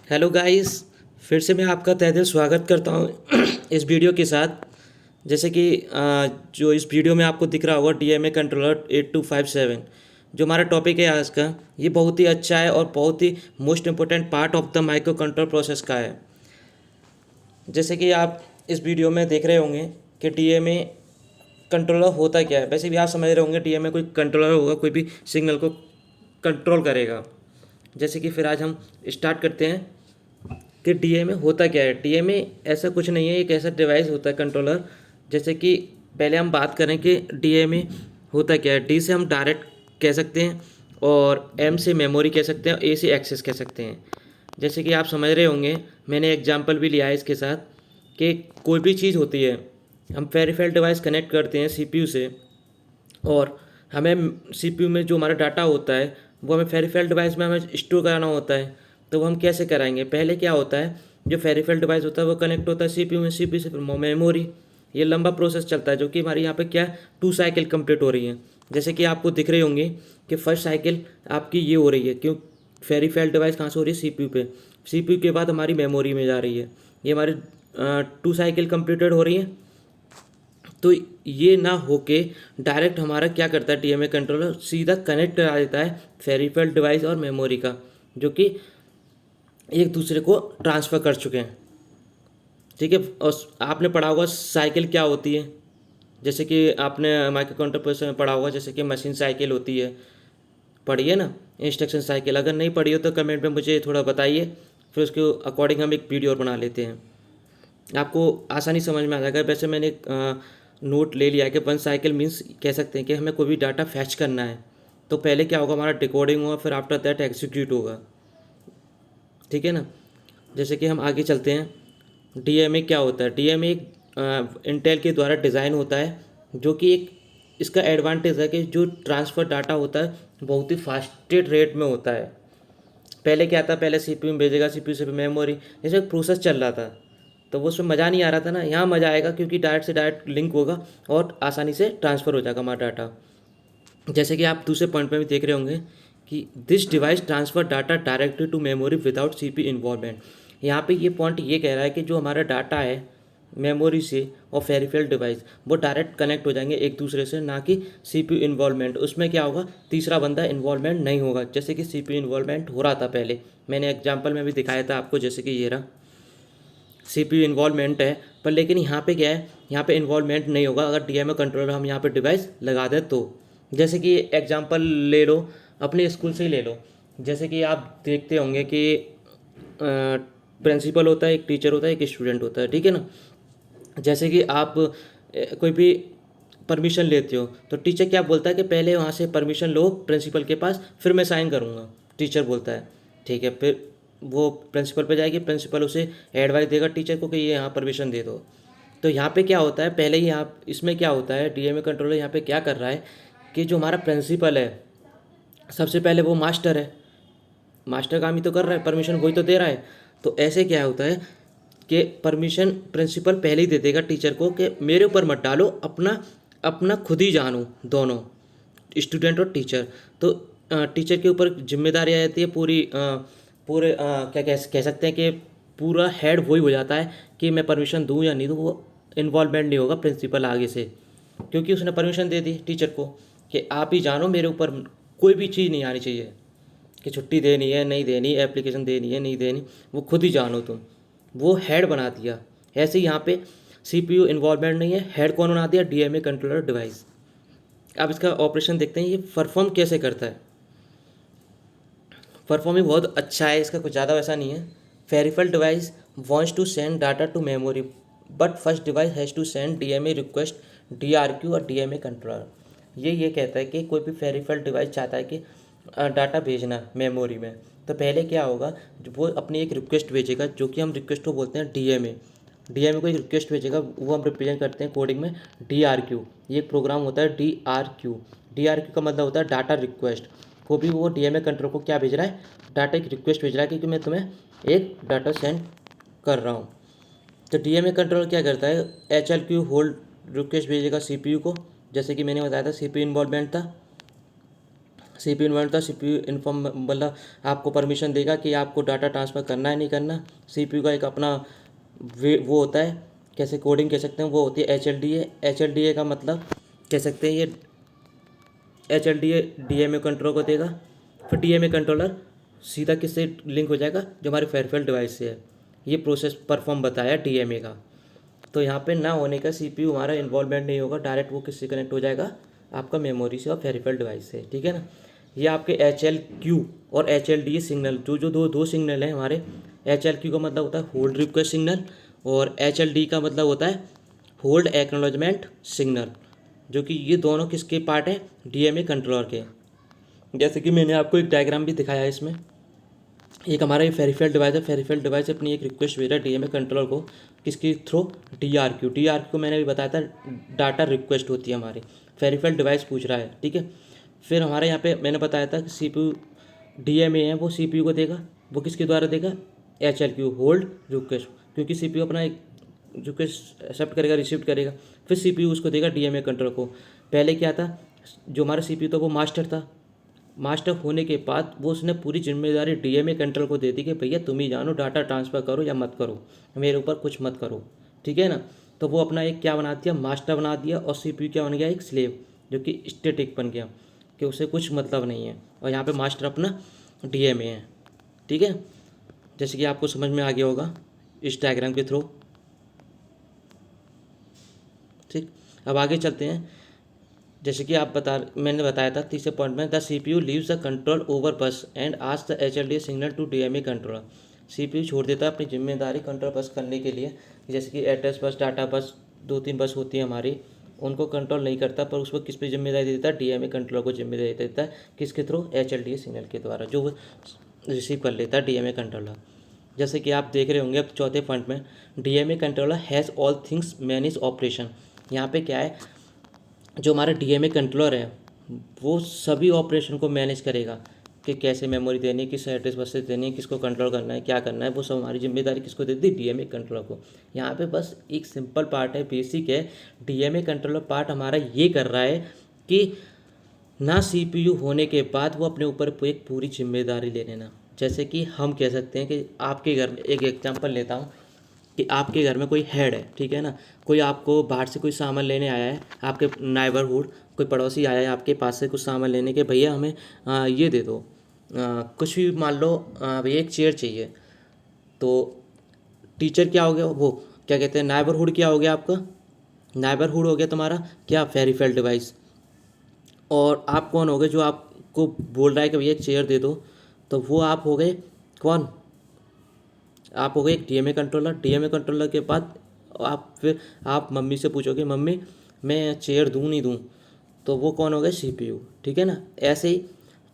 Hello guys. फिर से मैं आपका तहे दिल स्वागत करता हूँ इस वीडियो के साथ। जैसे कि जो इस वीडियो में आपको दिख रहा होगा डीएमए कंट्रोलर 8257, जो हमारा टॉपिक है आज का, ये बहुत ही अच्छा है और बहुत ही most important part of the micro control process का है। जैसे कि आप इस वीडियो में देख रहे होंगे कि डीएमए कंट्रोलर होता क्या है। वैसे भी आप समझ रहे होंगे डीएमए कोई कंट्रोलर होगा, कोई भी सिग्नल को कंट्रोल करेगा। जैसे कि फिर आज हम स्टार्ट करते हैं कि डीएमए होता क्या है। डीएमए ऐसा कुछ नहीं है, एक ऐसा डिवाइस होता है कंट्रोलर। जैसे कि पहले हम बात करें कि डीएमए होता क्या है। डी से हम डायरेक्ट कह सकते हैं, और एम से मेमोरी कह सकते हैं, और ए से एक्सेस कह सकते हैं। जैसे कि आप समझ रहे होंगे, मैंने एग्जांपल भी लिया है इसके साथ, कि कोई भी चीज़ होती है, हम पेरिफेरल डिवाइस कनेक्ट करते हैं सीपीयू से, और हमें सीपीयू में जो हमारा डाटा होता है वो हमें पेरिफेरल डिवाइस में हमें स्टोर कराना होता है। तो वो हम कैसे कराएंगे? पहले क्या होता है, जो पेरिफेरल डिवाइस होता है वो कनेक्ट होता है सीपीयू में, सीपीयू से फिर मेमोरी। ये लंबा प्रोसेस चलता है, जो कि हमारे यहाँ पे क्या 2 साइकिल कंप्लीट हो रही है। जैसे कि आपको दिख रही होंगी कि फर्स्ट साइकिल आपकी ये हो रही है, क्यों? पेरिफेरल डिवाइस कहाँ से हो रही है? सीपीयू पे। सीपीयू के बाद हमारी मेमोरी में जा रही है। ये हमारी 2 साइकिल कंप्लीटेड हो रही है। तो ये ना होके डायरेक्ट हमारा क्या करता है, डीएमए कंट्रोलर सीधा कनेक्ट करा देता है पेरिफेरल डिवाइस और मेमोरी का, जो कि एक दूसरे को ट्रांसफ़र कर चुके हैं। ठीक है। और आपने पढ़ा होगा साइकिल क्या होती है। जैसे कि आपने माइक्रो कंट्रोलर प्रोसेसर में पढ़ा होगा, जैसे कि मशीन साइकिल होती है, पढ़ी है ना। इंस्ट्रक्शन साइकिल अगर नहीं पढ़ी हो तो कमेंट में मुझे थोड़ा बताइए, फिर उसके अकॉर्डिंग हम एक वीडियो और बना लेते हैं। आपको आसानी समझ में आ जाएगा। वैसे मैंने नोट ले लिया है कि वन साइकिल मीन्स कह सकते हैं कि हमें कोई भी डाटा फैच करना है, तो पहले क्या होगा, हमारा डिकोडिंग होगा, फिर आफ्टर दैट एग्जीक्यूट होगा। ठीक है ना। जैसे कि हम आगे चलते हैं। डीएमए क्या होता है? डीएमए एक इंटेल के द्वारा डिज़ाइन होता है, जो कि एक इसका एडवांटेज है कि जो ट्रांसफ़र डाटा होता है बहुत ही फास्टेड रेट में होता है। पहले क्या था, पहले सीपीयू में भेजेगा, सीपीयू से मेमोरी, जैसे एक प्रोसेस चल रहा था, तो वो उसमें मज़ा नहीं आ रहा था ना। यहाँ मज़ा आएगा, क्योंकि डायरेक्ट से डायरेक्ट लिंक होगा और आसानी से ट्रांसफ़र हो जाएगा हमारा डाटा। जैसे कि आप दूसरे पॉइंट पे भी देख रहे होंगे कि this device transfer data directly to memory without CPU involvement. यहाँ पे ये पॉइंट ये कह रहा है कि जो हमारा डाटा है मेमोरी से और पेरिफेरल डिवाइस, वो डायरेक्ट कनेक्ट हो जाएंगे एक दूसरे से, ना कि सीपीयू इन्वॉल्वमेंट। उसमें क्या होगा, तीसरा बंदा इन्वॉल्वमेंट नहीं होगा, जैसे कि सीपीयू इन्वॉल्वमेंट हो रहा था पहले। मैंने एग्जांपल में भी दिखाया था आपको, जैसे कि ये रहा सीपीयू इन्वॉल्वमेंट है, पर लेकिन यहाँ पे क्या है, यहाँ पे इन्वॉल्वमेंट नहीं होगा अगर डीएमए कंट्रोलर हम यहाँ पे डिवाइस लगा दें तो। जैसे कि एग्जांपल ले लो, अपने स्कूल से ही ले लो। जैसे कि आप देखते होंगे कि प्रिंसिपल होता है, एक टीचर होता है, एक स्टूडेंट होता है। ठीक है ना। जैसे कि आप कोई भी परमिशन लेते हो, तो टीचर क्या बोलता है कि पहले वहाँ से परमिशन लो प्रिंसिपल के पास, फिर मैं साइन करूँगा। टीचर बोलता है, ठीक है। फिर वो प्रिंसिपल पे जाएगी, प्रिंसिपल उसे एडवाइस देगा टीचर को कि ये यहाँ परमिशन दे दो। तो यहाँ पे क्या होता है, पहले ही आप इसमें क्या होता है, डीएमए कंट्रोलर यहाँ पे क्या कर रहा है कि जो हमारा प्रिंसिपल है, सबसे पहले वो मास्टर है, मास्टर काम ही तो कर रहा है, परमिशन वही तो दे रहा है। तो ऐसे क्या होता है कि परमिशन प्रिंसिपल पहले ही दे देगा टीचर को कि मेरे ऊपर मत डालो, अपना अपना खुद ही जानो, दोनों स्टूडेंट और टीचर। तो टीचर के ऊपर जिम्मेदारी आ जाती है पूरी, पूरे क्या कह सकते हैं कि पूरा हेड वही हो जाता है कि मैं परमिशन दूँ या नहीं दूँ। वो इन्वॉल्वमेंट नहीं होगा प्रिंसिपल आगे से, क्योंकि उसने परमिशन दे दी टीचर को कि आप ही जानो, मेरे ऊपर कोई भी चीज़ नहीं आनी चाहिए कि छुट्टी देनी है नहीं देनी, एप्लीकेशन देनी है नहीं देनी, वो खुद ही जानो तुम। वो हेड बना दिया। ऐसे ही यहाँ पे सीपीयू इन्वॉल्वमेंट नहीं है, हेड कौन बना दिया? DMA controller device. अब इसका ऑपरेशन देखते हैं, ये परफॉर्म कैसे करता है। परफॉर्मिंग बहुत अच्छा है इसका, कुछ ज़्यादा वैसा नहीं है। Peripheral device wants to send data to memory, but first device has to send DMA request, DRQ और डीएमए कंट्रोलर। ये कहता है कि कोई भी पेरिफेरल डिवाइस चाहता है कि डाटा भेजना मेमोरी में, तो पहले क्या होगा, वो अपनी एक रिक्वेस्ट भेजेगा, जो कि हम रिक्वेस्ट को बोलते हैं डीएमए। डीएमए को एक रिक्वेस्ट भेजेगा, वो हम रिप्रेजेंट करते हैं कोडिंग में डीआरक्यू। ये एक प्रोग्राम होता है डीआरक्यू। डीआरक्यू का मतलब होता है डाटा रिक्वेस्ट। को भी वो डीएमए कंट्रोल को क्या भेज रहा है, डाटा एक रिक्वेस्ट भेज रहा है, क्योंकि मैं तुम्हें एक डाटा सेंड कर रहा हूँ। तो डीएमए कंट्रोल क्या करता है, एचएलक्यू होल्ड रिक्वेस्ट भेजेगा सीपीयू को, जैसे कि मैंने बताया था सीपीयू इन्वॉल्वमेंट था। CPU इन्वायरमेंट था, CPU इन्फॉर्म मतलब आपको परमिशन देगा कि आपको डाटा ट्रांसफ़र करना है नहीं करना। CPU का एक अपना वो होता है, कैसे कोडिंग कह सकते हैं, वो होती है HLDA। HLDA का मतलब कह सकते हैं ये HLDA DMA कंट्रोल को देगा। फिर DMA कंट्रोलर सीधा किससे लिंक हो जाएगा, जो हमारे फेरिफेरल डिवाइस से है। ये प्रोसेस परफॉर्म बताया DMA का। तो यहाँ पे ना होने का CPU हमारा इन्वॉल्वमेंट नहीं होगा, डायरेक्ट वो किससे कनेक्ट हो जाएगा, आपका मेमोरी से और फेरिफेरल डिवाइस से, ठीक है ना। ये आपके HLQ और HLDA सिग्नल, जो दो दो सिग्नल हैं हमारे। HLQ का मतलब होता है होल्ड रिक्वेस्ट सिग्नल, और HLD का मतलब होता है होल्ड एक्नॉलेजमेंट सिग्नल, जो कि ये दोनों किसके पार्ट हैं, DMA कंट्रोलर के। जैसे कि मैंने आपको एक डायग्राम भी दिखाया है इसमें। एक हमारा ये फेरिफेरल डिवाइस है, फेरिफेरल डिवाइस अपनी एक रिक्वेस्ट भेज रहा है DMA कंट्रोलर को, किसके थ्रू, DRQ को मैंने भी बताया था, डाटा रिक्वेस्ट होती है हमारी, फेरिफेरल डिवाइस पूछ रहा है, ठीक है। फिर हमारे यहाँ पे मैंने बताया था कि CPU DMA है वो CPU को देगा, वो किसके द्वारा देगा, HLQ होल्ड रिक्वेस्ट, क्योंकि CPU अपना एक रिक्वेस्ट एक्सेप्ट करेगा, रिसीव करेगा, फिर CPU उसको देगा DMA कंट्रोलर को। पहले क्या था, जो हमारा CPU था वो मास्टर था, मास्टर होने के बाद वो उसने पूरी जिम्मेदारी DMA कंट्रोल को दे दी कि भैया तुम ही जानो डाटा ट्रांसफ़र करो या मत करो, मेरे ऊपर कुछ मत करो, ठीक है ना। तो वो अपना एक क्या बना दिया, मास्टर बना दिया, और CPU क्या बन गया, एक स्लेव, जो कि स्टैटिक बन गया, कि उसे कुछ मतलब नहीं है। और यहाँ पे मास्टर अपना DMA है, ठीक है। जैसे कि आपको समझ में आ गया होगा इस डायग्राम के थ्रू, ठीक। अब आगे चलते हैं। जैसे कि मैंने बताया था तीसरे पॉइंट में, the CPU leaves the control over bus and ask the HLDA signal to DMA controller. CPU छोड़ देता है अपनी जिम्मेदारी कंट्रोल बस करने के लिए, जैसे कि एड्रेस बस, डाटा बस, 2-3 बस होती है हमारी, उनको कंट्रोल नहीं करता, पर उसको किस पे जिम्मेदारी देता है, DMA कंट्रोलर को जिम्मेदारी देता है, किसके थ्रू, HLDA सिग्नल के द्वारा, जो वो रिसीव कर लेता है DMA कंट्रोलर। जैसे कि आप देख रहे होंगे अब चौथे पॉइंट में, DMA controller has all things manage operation. यहाँ पे क्या है, जो हमारा DMA कंट्रोलर है वो सभी ऑपरेशन को मैनेज करेगा, कि कैसे मेमोरी देनी है, किस एड्रेस बस से देनी है, किसको कंट्रोल करना है, क्या करना है, वो सब हमारी जिम्मेदारी किसको दे दी, DMA कंट्रोलर को। यहाँ पे बस एक सिंपल पार्ट है, बेसिक है, DMA कंट्रोलर पार्ट हमारा ये कर रहा है कि ना CPU होने के बाद वो अपने ऊपर एक पूरी जिम्मेदारी ले लेना। जैसे कि हम कह सकते हैं कि आपके घर में, एक एग्जांपल लेता हूँ, कि आपके घर में कोई हेड है, ठीक है ना, कोई आपको बाहर से कोई सामान लेने आया है, आपके नाइबरहुड कोई पड़ोसी आया है आपके पास से कुछ सामान लेने के, भैया हमें ये दे दो, कुछ भी मान लो, भैया एक चेयर चाहिए। तो टीचर क्या हो गया, वो क्या कहते हैं, नाइबरहुड क्या हो गया आपका, नाइबरहुड हो गया तुम्हारा क्या, फेरिफेरल डिवाइस। और आप कौन हो गए, जो आपको बोल रहा है कि भैया चेयर दे दो, तो वो आप हो गए कौन, आप हो गए एक DMA कंट्रोलर। DMA कंट्रोलर के बाद फिर आप मम्मी से पूछोगे, मम्मी मैं चेयर दूँ नहीं दूँ, तो वो कौन हो गए, CPU, ठीक है ना। ऐसे ही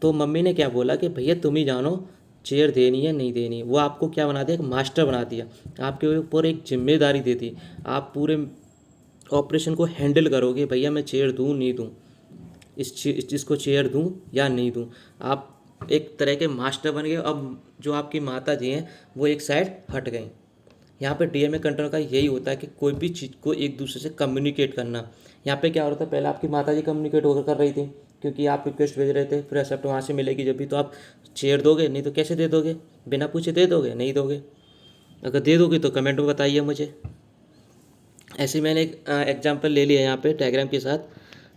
तो मम्मी ने क्या बोला कि भैया तुम ही जानो चेयर देनी है नहीं देनी, वो आपको क्या बना दिया, एक मास्टर बना दिया, आपके ऊपर एक जिम्मेदारी दे दी, आप पूरे ऑपरेशन को हैंडल करोगे, भैया मैं चेयर दूँ नहीं दूँ, इस चीज़ को चेयर दूँ या नहीं दूँ। आप एक तरह के मास्टर बन गए। अब जो आपकी माता जी हैं वो एक साइड हट गई। यहाँ पे DMA कंट्रोल का यही होता है कि कोई भी चीज़ को एक दूसरे से कम्युनिकेट करना। यहाँ पे क्या हो रहा था, पहले आपकी माता जी कम्युनिकेट होकर कर रही थी, क्योंकि आप रिक्वेस्ट भेज रहे थे, फिर एक्सेप्ट वहाँ से मिलेगी जब भी तो आप चेयर दोगे, नहीं तो कैसे दे दोगे, बिना पूछे दे दोगे, नहीं दोगे। अगर दे दोगे तो कमेंट में बताइए मुझे। ऐसे ही मैंने एक एग्जाम्पल ले लिया यहाँ पे डायग्राम के साथ।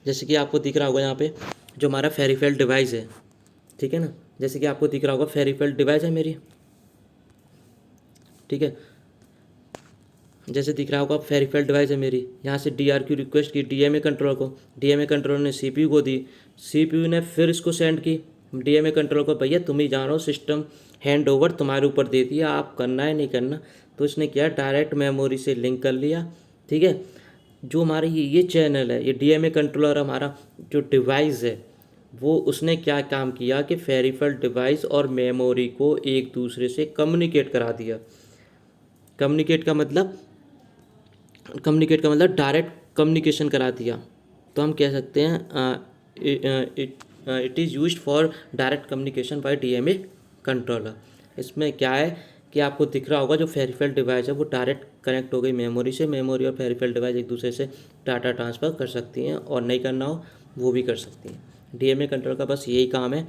जैसे कि आपको दिख रहा होगा यहाँ पे जो हमारा फेरिफेरल डिवाइस है, ठीक है ना, जैसे कि आपको दिख रहा होगा फेरिफेरल डिवाइस है मेरी, ठीक है, जैसे दिख रहा होगा फेरिफेरल डिवाइस है मेरी। यहाँ से DRQ रिक्वेस्ट की DMA कंट्रोलर को, DMA कंट्रोलर ने CPU को दी, CPU ने फिर इसको सेंड की DMA कंट्रोलर को, भैया तुम ही जानो, सिस्टम हैंड ओवर तुम्हारे ऊपर दे दिया, आप करना है नहीं करना। तो इसने क्या, डायरेक्ट मेमोरी से लिंक कर लिया, ठीक है। जो हमारे ये चैनल है, ये DMA कंट्रोलर हमारा जो डिवाइस है, वो उसने क्या काम किया कि फेरिफेरल डिवाइस और मेमोरी को एक दूसरे से कम्युनिकेट करा दिया। कम्युनिकेट का मतलब डायरेक्ट कम्युनिकेशन करा दिया। तो हम कह सकते हैं it is used for direct communication bye DMA controller. इसमें क्या है कि आपको दिख रहा होगा जो फेरिफेरल डिवाइस है वो डायरेक्ट कनेक्ट हो गई मेमोरी से, मेमोरी और फेरिफेरल डिवाइस एक दूसरे से डाटा ट्रांसफ़र कर सकती हैं, और नहीं करना हो वो भी कर सकती हैं। डीएमए कंट्रोलर का बस यही काम है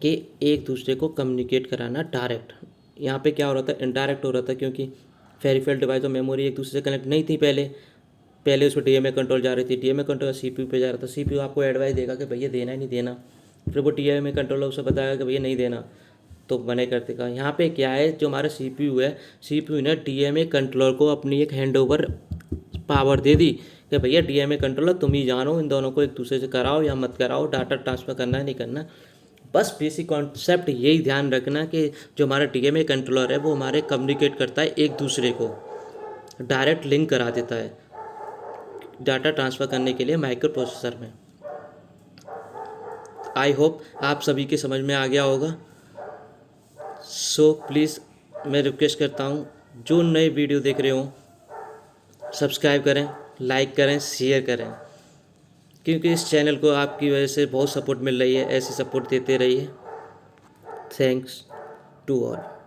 कि एक दूसरे को कम्युनिकेट कराना डायरेक्ट। यहाँ पे क्या हो रहा था, इनडायरेक्ट हो रहा था, क्योंकि पेरिफेरल डिवाइस और मेमोरी एक दूसरे से कनेक्ट नहीं थी पहले उसमें डीएमए कंट्रोल जा रही थी, डीएमए कंट्रोल सीपीयू पे जा रहा था, सीपीयू आपको एडवाइस देगा कि भैया देना है नहीं देना, फिर वो डीएमए कंट्रोलर उसे बताएगा कि भैया नहीं देना, तो बने करते का। यहाँ पे क्या है, जो हमारा सीपीयू है, सीपीयू ने डीएमए कंट्रोलर को अपनी एक हैंड ओवर पावर दे दी कि भैया डीएमए कंट्रोलर तुम ही जानो, इन दोनों को एक दूसरे से कराओ या मत कराओ, डाटा ट्रांसफ़र करना है नहीं करना। बस बेसिक कॉन्सेप्ट यही ध्यान रखना कि जो हमारा डीएमए कंट्रोलर है वो हमारे कम्युनिकेट करता है एक दूसरे को, डायरेक्ट लिंक करा देता है डाटा ट्रांसफ़र करने के लिए माइक्रो प्रोसेसर में। आई होप आप सभी के समझ में आ गया होगा। सो प्लीज़ मैं रिक्वेस्ट करता हूँ, जो नए वीडियो देख रहे हो सब्सक्राइब करें, लाइक करें, शेयर करें, क्योंकि इस चैनल को आपकी वजह से बहुत सपोर्ट मिल रही है। ऐसी सपोर्ट देते रहिए। Thanks to all.